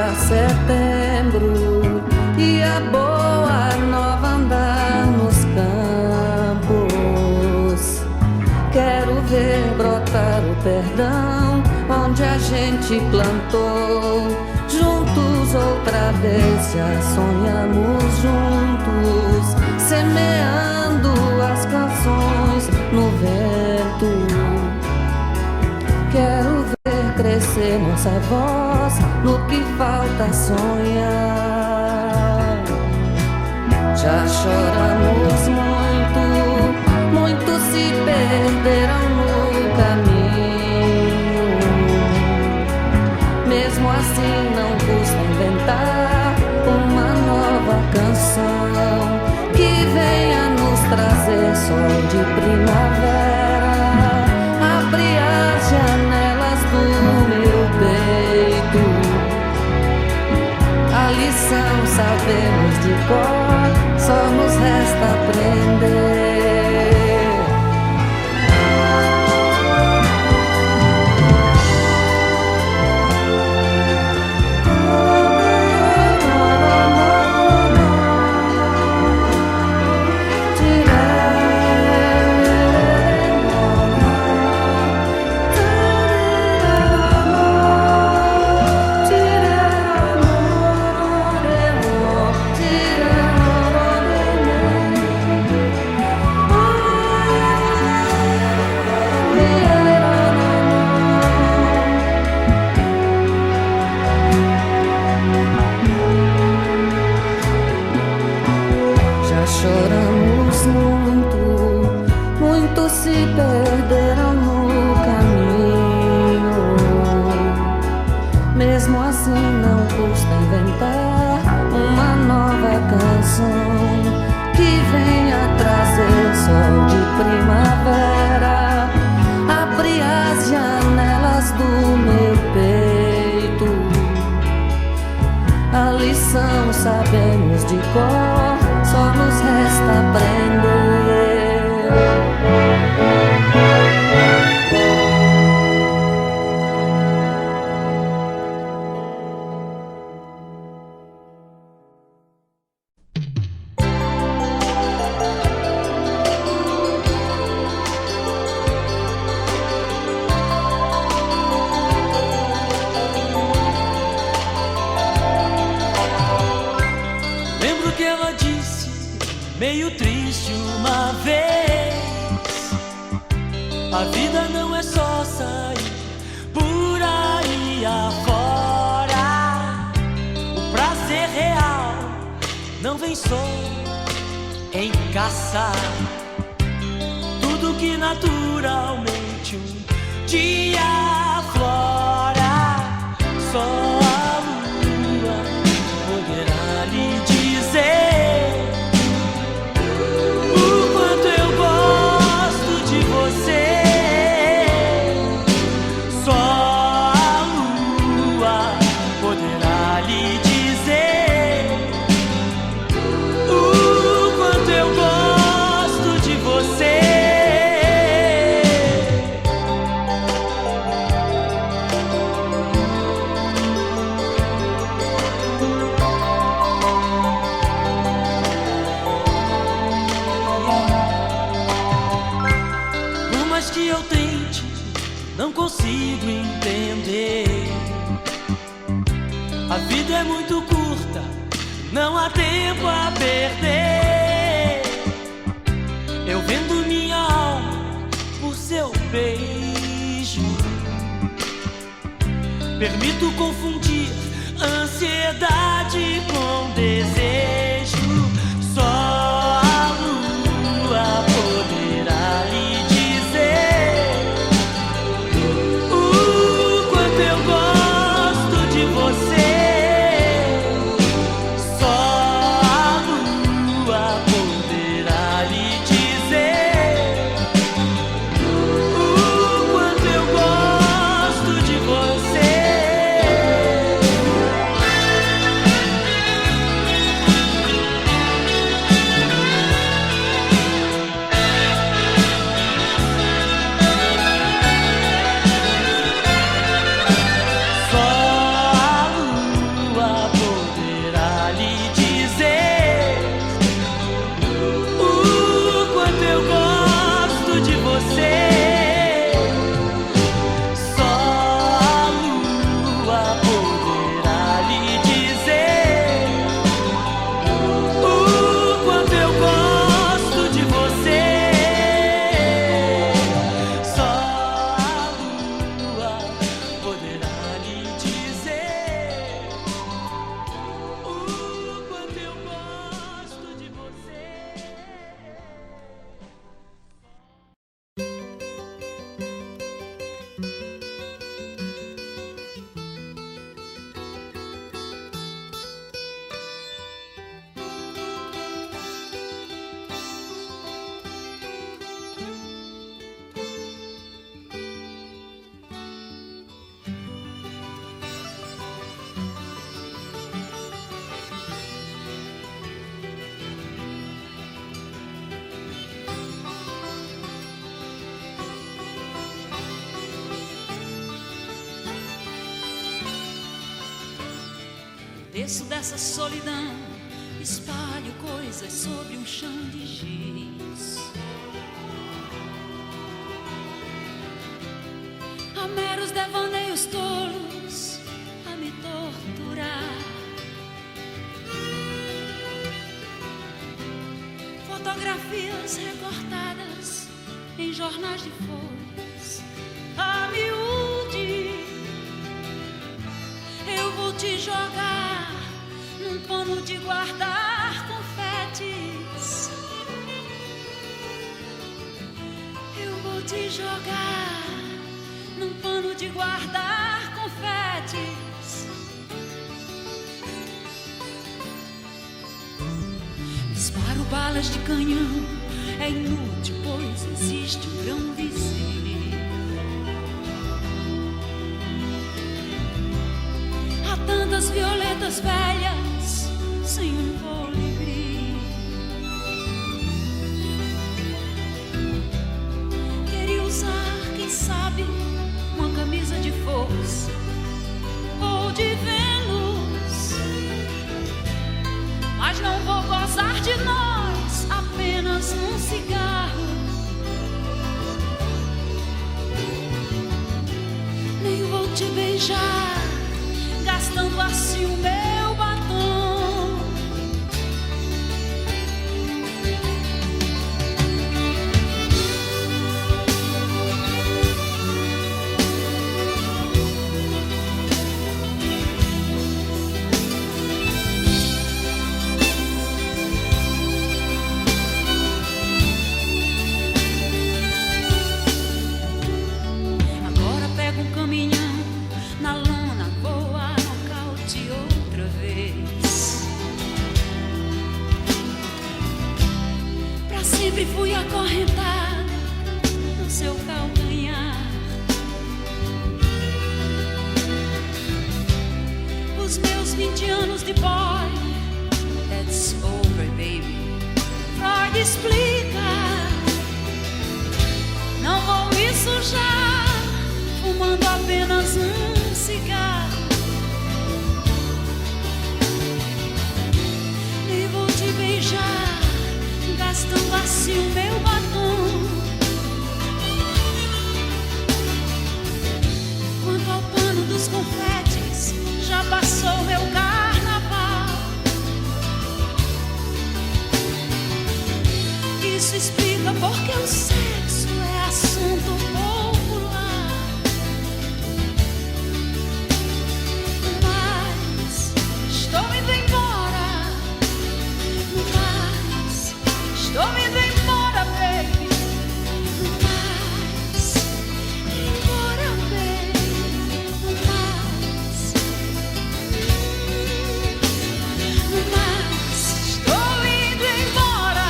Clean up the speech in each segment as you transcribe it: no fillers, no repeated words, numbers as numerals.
pra setembro e a boa nova andar nos campos. Quero ver brotar o perdão onde a gente plantou. Juntos outra vez já sonhamos juntos, semeando as canções no vento. Quero ver crescer nossa voz no que falta sonhar. Já choramos muito, muitos se perderam no caminho. Mesmo assim não custa inventar uma nova canção que venha nos trazer sol de primavera. Abre as janelas do meu peito. A lição sabemos de cor, só nos resta aprender. Choramos muito, muitos se perderam no caminho. Mesmo assim não custa inventar uma nova canção que venha trazer sol de primavera. Abre as janelas do meu peito. A lição sabemos de cor, só nos resta aprender. Lembro que ela disse, meio triste uma vez: a vida não é só sair por aí afora. O prazer real não vem só em caçar tudo que naturalmente um dia aflora. Só a lua poderá lhe dizer o quanto eu gosto de você. Só a lua poderá lhe dizer o quanto eu gosto de você. Que eu tente, não consigo entender. A vida é muito curta, não há tempo a perder. Eu vendo minha alma por seu beijo, permito confundir ansiedade com desejo. Só a lua poderá lhe Desço dessa solidão, espalho coisas sobre um chão de giz. Há meros devaneios tolos a me torturar. Fotografias recortadas em jornais de folhas a miúde. Eu vou te jogar num pano de guardar confetes. Eu vou te jogar num pano de guardar confetes. Disparo balas de canhão, é inútil, pois existe um grão visível. Há tantas violetas velhas sem um colibri. Queria usar, quem sabe, uma camisa de força ou de Vênus, mas não vou gozar de nós apenas num cigarro. Nem vou te beijar gastando assim o meu batom. Agora pego um caminhão na lona, vou a nocaute outra vez. Pra sempre fui acorrentada no seu calcanhar. Os meus 20 anos de boy, that's over, baby. Freud explica, não vou me sujar fumando apenas um cigarro. Nem vou te beijar gastando assim o meu batom. Quanto ao pano dos confetes, já passou meu carnaval. Isso explica porque o sexo é assunto popular. Mas estou indo embora. Mas estou indo embora, baby. Mas embora, baby. Mas estou indo embora.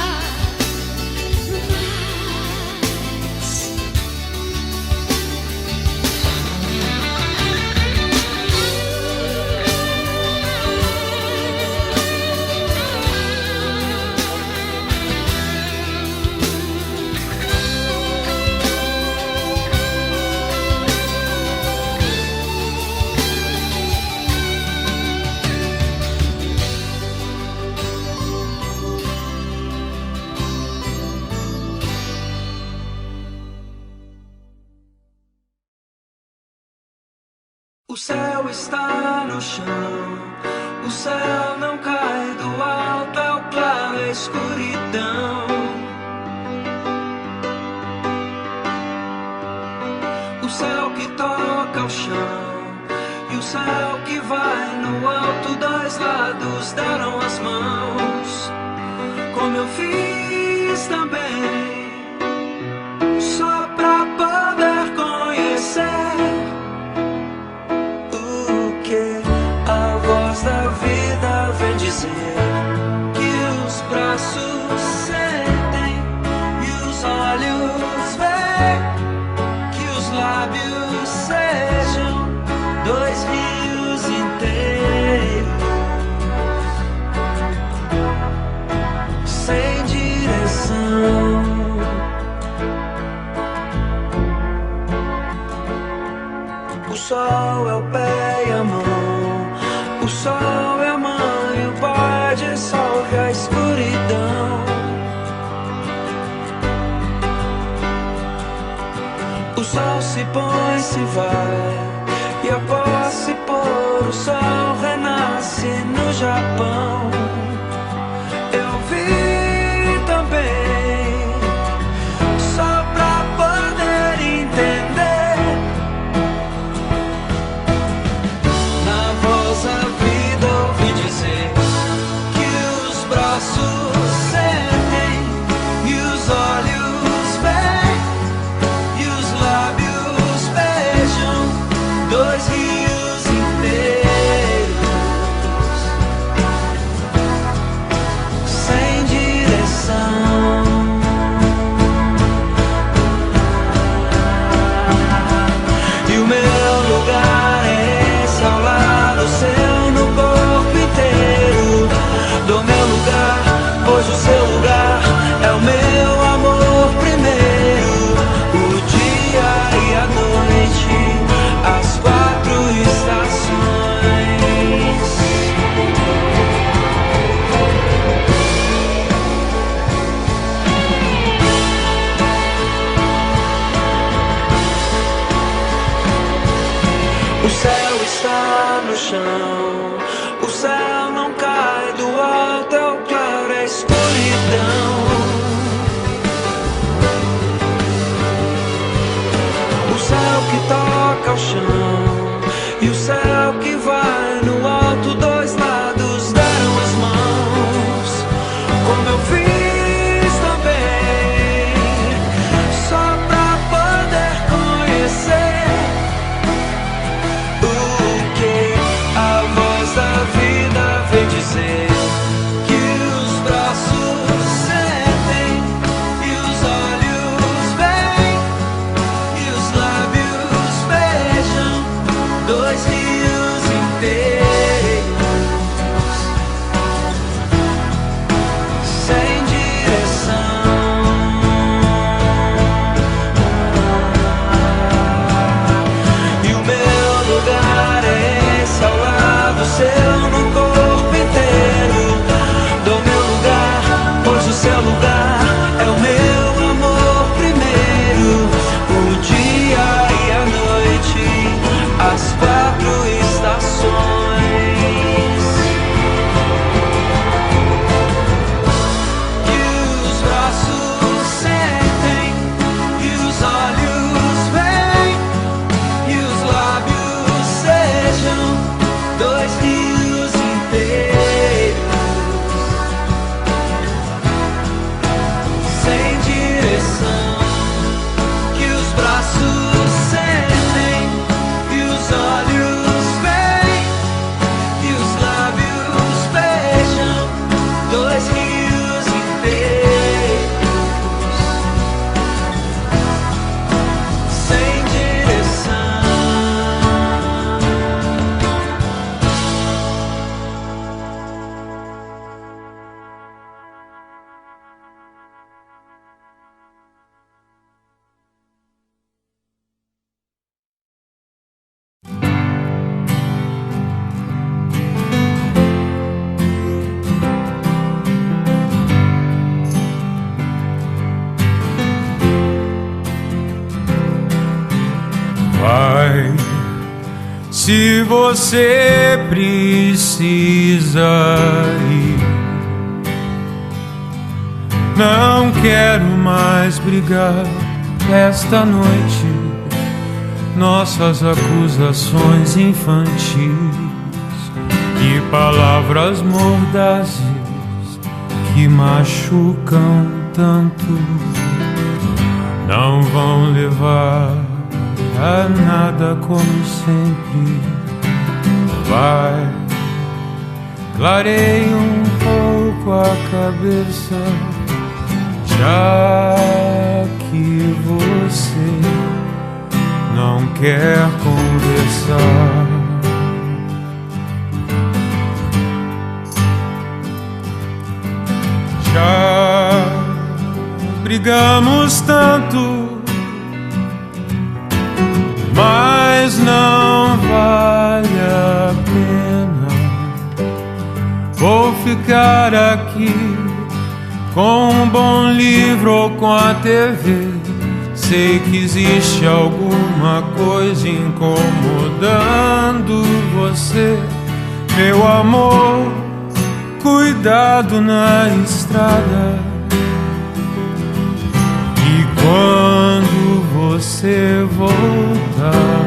O céu está no chão, o céu não cai do alto, é o claro, é a escuridão. O céu que toca o chão e o céu que vai no alto, dois lados deram as mãos, como eu fiz também, só pra poder conhecer da vida vem dizer que os braços sentem e os olhos veem, que os lábios sejam dois rios inteiros, sem direção. O sol é o pé e a mão, o sol é a mão dissolve a escuridão. O sol se põe, se vai, e após se pôr o sol renasce no Japão. Eu vi também, só pra poder entender, na voz da vida ouvi dizer que os braços sentem e os olhos veem e os lábios beijam dois rios inteiros sem direção. E o meu lugar é esse, ao lado seu, no corpo inteiro. Do meu lugar, pois o seu lugar é o meu amor primeiro. O dia e a noite, as quatro estações. O céu está no chão, o céu não cai do alto, é o claro, é a escuridão. O céu que toca o chão e o céu que vai no alto, dois lados deram as mãos, como eu fiz também, só pra poder conhecer o que a voz da vida vem dizer. Que os braços sentem e os olhos veem e os lábios beijam dois rios inteiros sem direção. E o meu lugar é esse, ao lado seu, no corpo inteiro. Do meu lugar, pois o seu lugar é o meu amor primeiro. O dia e a noite, as quatro estações. Que os braços sentem e os olhos veem e os lábios sejam dois rios inteiros sem direção. Que os braços sentem e os olhos veem e os lábios beijam dois rios inteiros sem direção. Vai, se você precisa ir. Não quero mais brigar esta noite. Nossas acusações infantis e palavras mordazes que machucam tanto não vão levar a nada como sempre. Vai, clareie um pouco a cabeça, já que você não quer conversar. Já brigamos tanto, mas não vale a pena. Vou ficar aqui com um bom livro ou com a TV. Sei que existe alguma coisa incomodando você, meu amor. Cuidado na estrada. E quando você voltar,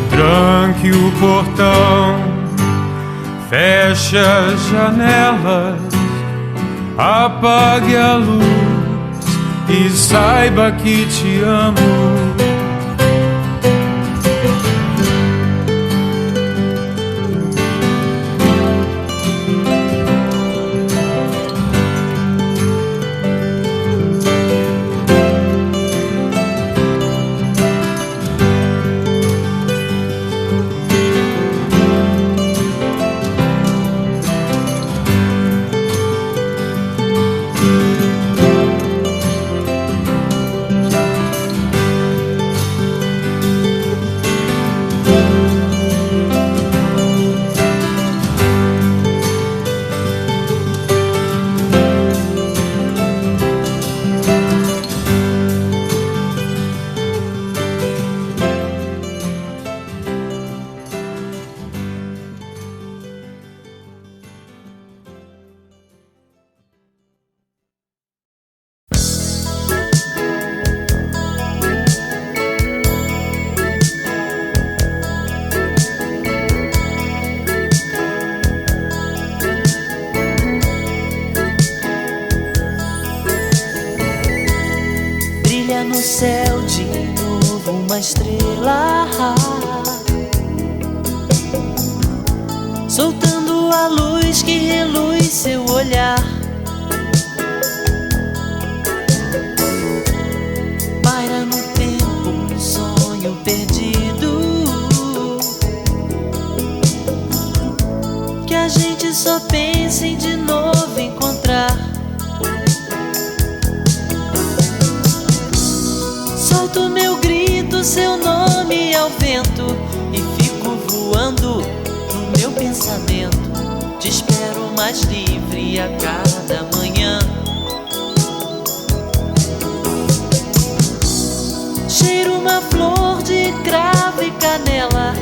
tranque o portão, feche as janelas, apague a luz e saiba que te amo. No céu de novo uma estrela, soltando a luz que reluz seu olhar. Paira no tempo um sonho perdido, que a gente só pensa em de novo encontrar. Solto meu grito, seu nome ao vento, e fico voando no meu pensamento. Te espero mais livre a cada manhã. Cheiro uma flor de cravo e canela,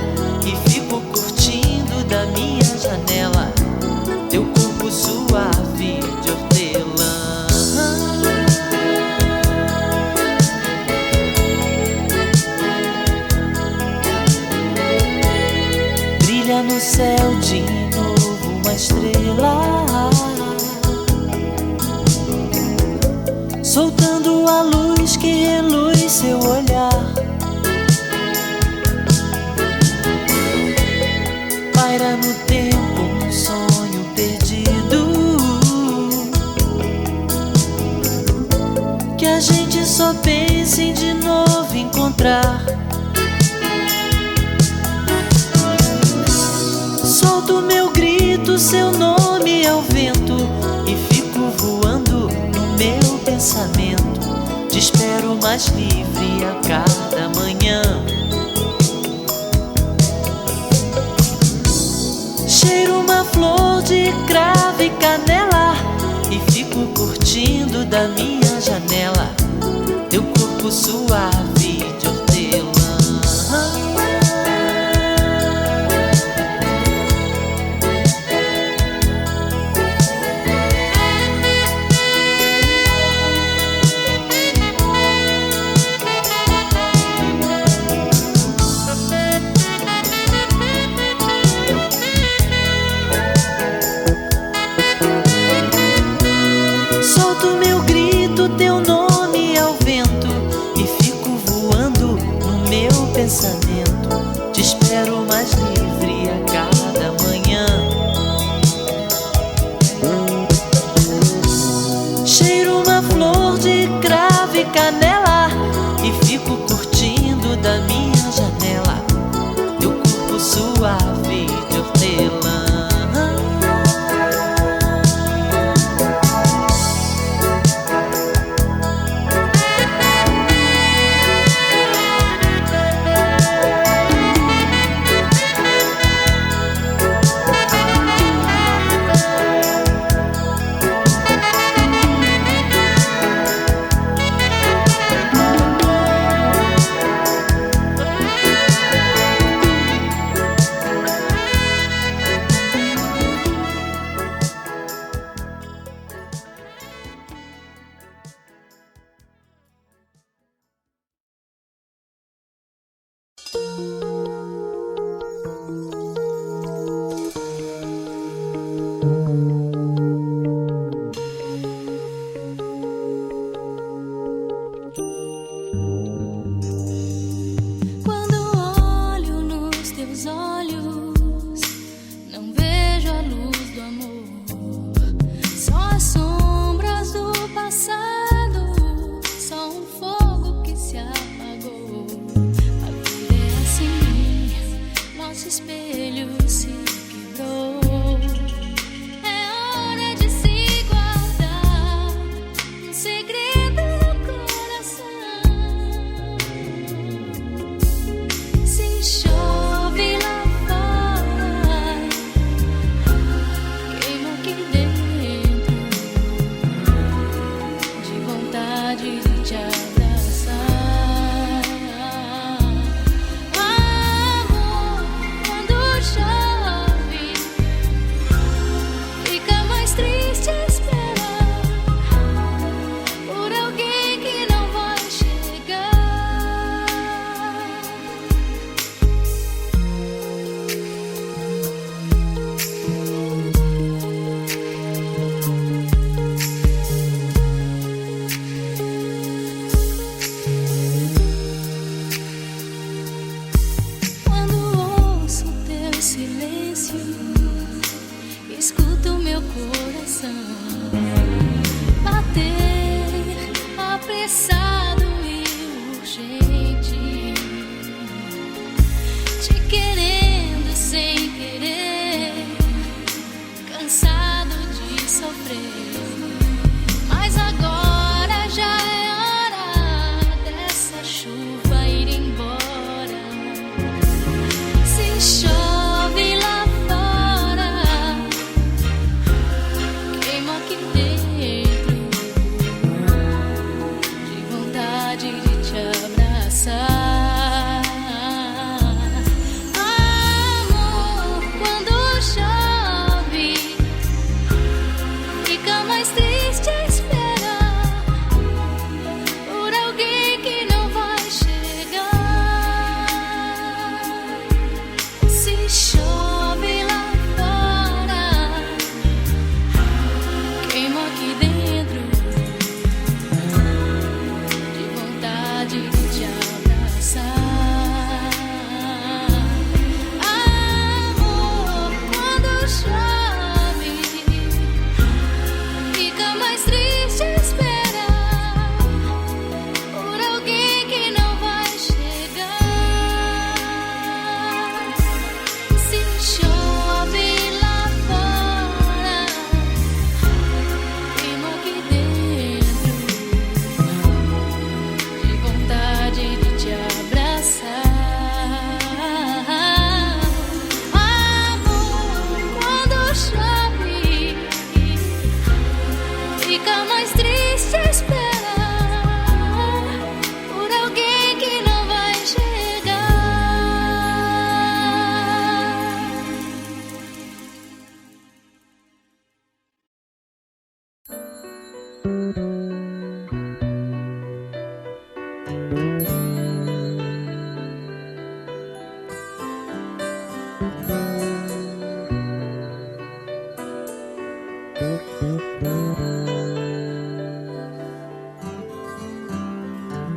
e fico curtindo da minha janela teu corpo suave de hortelã. No céu de novo uma estrela, soltando a luz que reluz seu olhar. Paira no tempo um sonho perdido, que a gente só pensa em de novo encontrar. Solto meu grito, seu nome ao vento, e fico voando no meu pensamento. Te espero mais livre a cada manhã. Cheiro uma flor de cravo e canela, e fico curtindo da minha janela teu corpo suave de hortelã. Solto meu grito, teu nome ao vento, e fico voando no meu pensamento. Te espero mais livre a cada manhã. Cheiro uma flor de cravo e canela, e fico curtindo da minha janela teu corpo suave de hortelã.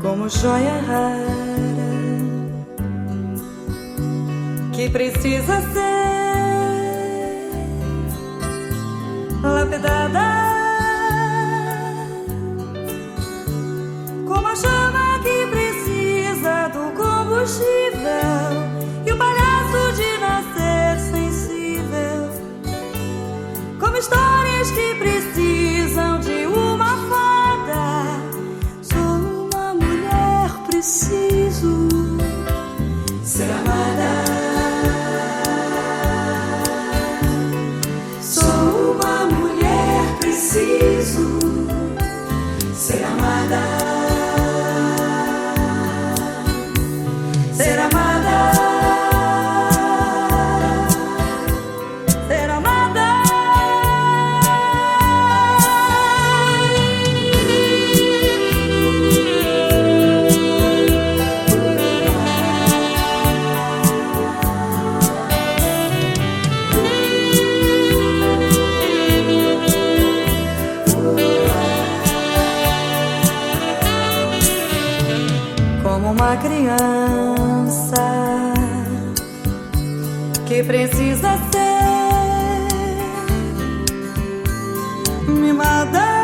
Como joia rara que precisa ser lapidada, como a chama que precisa do combustível e o palhaço de nascer sensível, como histórias que precisam de uma fada. Sou uma mulher, preciso ser amada. Sou uma mulher, preciso ser amada. Ser amada. Ser amada. uma criança que precisa ser mimada.